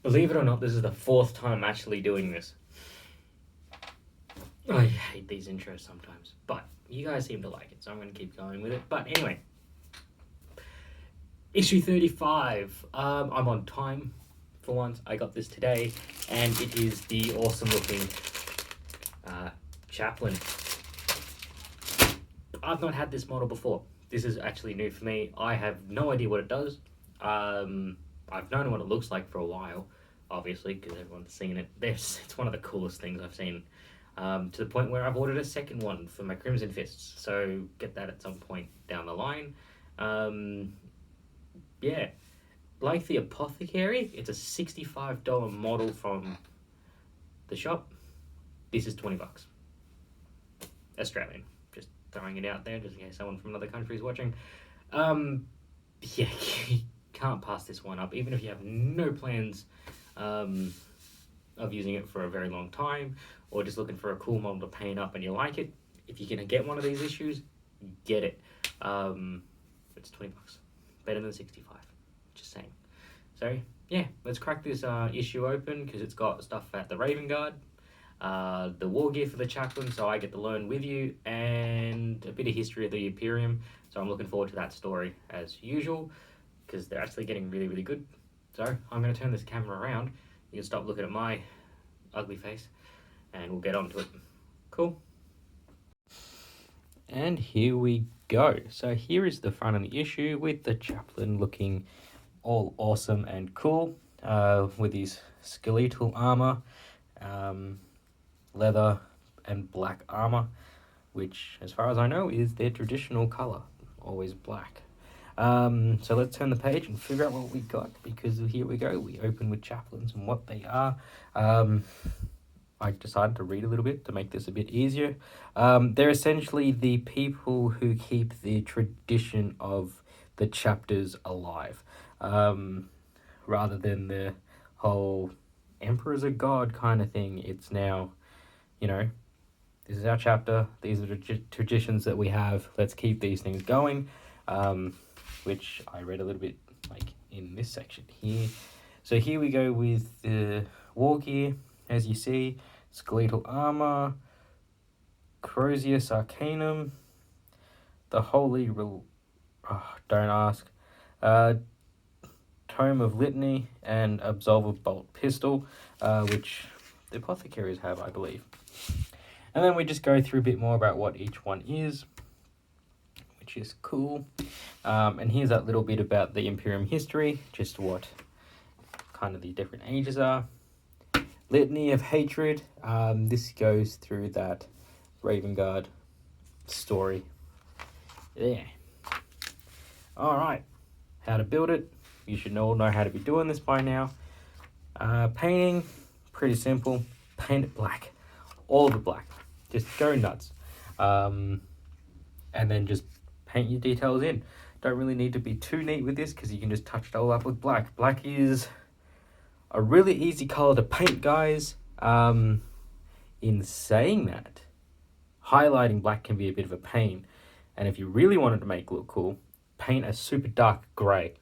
Believe it or not, this is the fourth time actually doing this. I hate these intros sometimes, but you guys seem to like it, so I'm going to keep going with it. But anyway, issue 35. I'm on time for once. I got this today, and it is the awesome looking Chaplain. I've not had this model before. This is actually new for me. I have no idea what it does. I've known what it looks like for a while, obviously, because everyone's seen it. It's one of the coolest things I've seen, to the point where I've ordered a second one for my Crimson Fists. So get that at some point down the line. Yeah, like the Apothecary, it's a $65 model from the shop. This is $20, Australian. Just throwing it out there, just in case someone from another country is watching. Yeah, you can't pass this one up, even if you have no plans of using it for a very long time, or just looking for a cool model to paint up and you like it. If you're gonna get one of these issues, get it. It's $20, better than 65. Just saying. So yeah, let's crack this issue open, because it's got stuff at the Raven Guard, the war gear for the Chaplain, so I get to learn with you, and a bit of history of the Imperium. So I'm looking forward to that story as usual, because they're actually getting really, really good. So I'm going to turn this camera around. You can stop looking at my ugly face, and we'll get on to it. Cool. And here we go. So here is the front of the issue, with the Chaplain looking all awesome and cool, with his skeletal armor, leather and black armor, which, as far as I know, is their traditional color, always black. So let's turn the page and figure out what we got, because here we go. We open with Chaplains and what they are. I decided to read a little bit to make this a bit easier. They're essentially the people who keep the tradition of the chapters alive, rather than the whole Emperor's a god kind of thing. It's now, this is our chapter, these are the traditions that we have, let's keep these things going, which I read a little bit like in this section here. So here we go with the war gear, as you see: skeletal armor, Crozius Arcanum, the Holy don't ask, Tome of Litany, and Absolver Bolt Pistol, which the Apothecaries have, I believe. And then we just go through a bit more about what each one is, which is cool. And here's that little bit about the Imperium history, just what kind of the different ages are. Litany of Hatred, this goes through that Raven Guard story. Yeah. Alright, how to build it. You should all know how to be doing this by now. Painting, pretty simple. Paint it black. All of it black. Just go nuts. And then just paint your details in. Don't really need to be too neat with this, because you can just touch it all up with black. Black is a really easy color to paint, guys. In saying that, highlighting black can be a bit of a pain. And if you really wanted to make it look cool, paint a super dark grey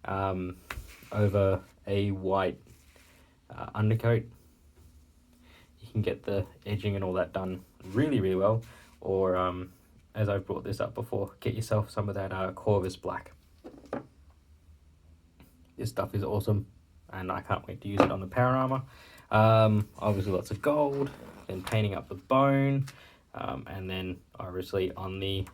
over a white undercoat. You can get the edging and all that done really, really well. Or, as I've brought this up before, get yourself some of that Corvus black. This stuff is awesome, and I can't wait to use it on the power armor. Obviously lots of gold, then painting up the bone, and then obviously on the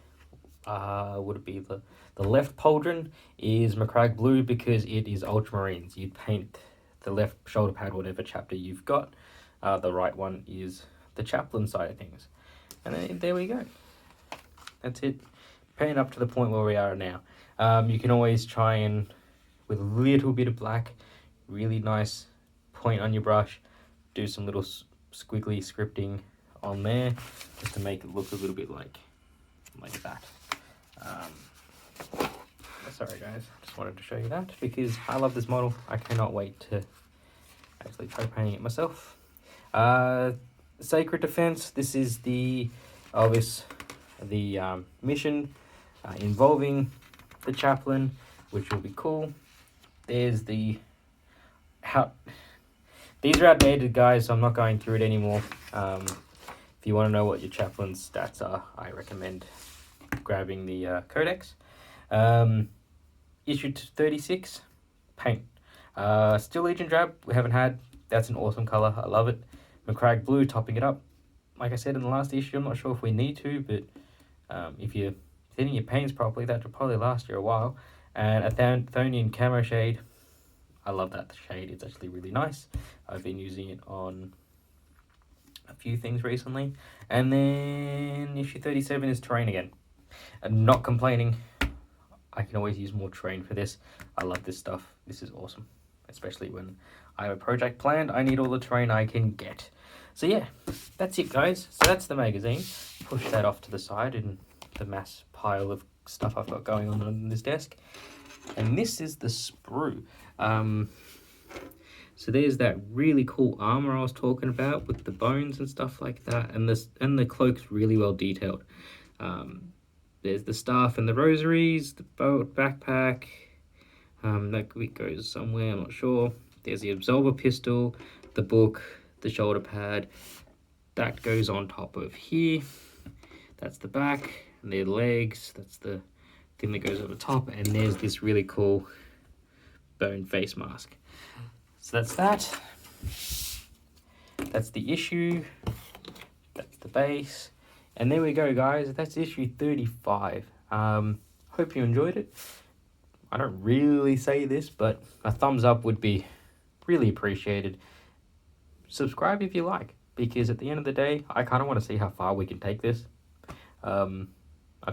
would it be the left pauldron is Macragge blue, because it is ultramarines. You'd paint the left shoulder pad whatever chapter you've got. The right one is the Chaplain side of things, and then there we go. That's it. Paint up to the point where we are now. You can always try and, with a little bit of black, really nice point on your brush, do some little squiggly scripting on there, just to make it look a little bit like that. Sorry guys, just wanted to show you that, because I love this model. I cannot wait to actually try painting it myself. Sacred Defense, this is the mission involving the Chaplain, which will be cool. There's the These are outdated, guys, so I'm not going through it anymore. If you want to know what your chaplain's stats are, I recommend grabbing the Codex. Issue 36, Paint. Steel Legion Drab, we haven't had. That's an awesome color. I love it. McCrag Blue topping it up. Like I said in the last issue, I'm not sure if we need to, but if you're thinning your paints properly, that will probably last you a while. And a Thonian Camo Shade. I love that shade. It's actually really nice. I've been using it on a few things recently. And then issue 37 is Terrain again. I'm not complaining. I can always use more terrain for this. I love this stuff. This is awesome. Especially when I have a project planned, I need all the terrain I can get. So yeah, that's it, guys. So that's the magazine. Push that off to the side in the mass pile of stuff I've got going on this desk. And this is the sprue. So there's that really cool armor I was talking about with the bones and stuff like that, and the cloak's really well detailed. There's the staff and the rosaries, the boat backpack. That goes somewhere, I'm not sure. There's the Absolver pistol, the book, the shoulder pad. That goes on top of here. That's the back, and their legs. That's the thing that goes over top, and there's this really cool bone face mask. So that's that. That's the issue. That's the base. And there we go, guys. That's issue 35. Hope you enjoyed it. I don't really say this, but a thumbs up would be really appreciated. Subscribe if you like, because at the end of the day, I kind of want to see how far we can take this. I've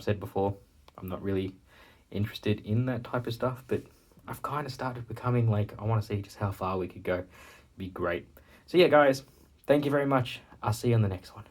said before, I'm not really interested in that type of stuff, but I've kind of started becoming like, I want to see just how far we could go. It'd be great. So yeah, guys, thank you very much. I'll see you on the next one.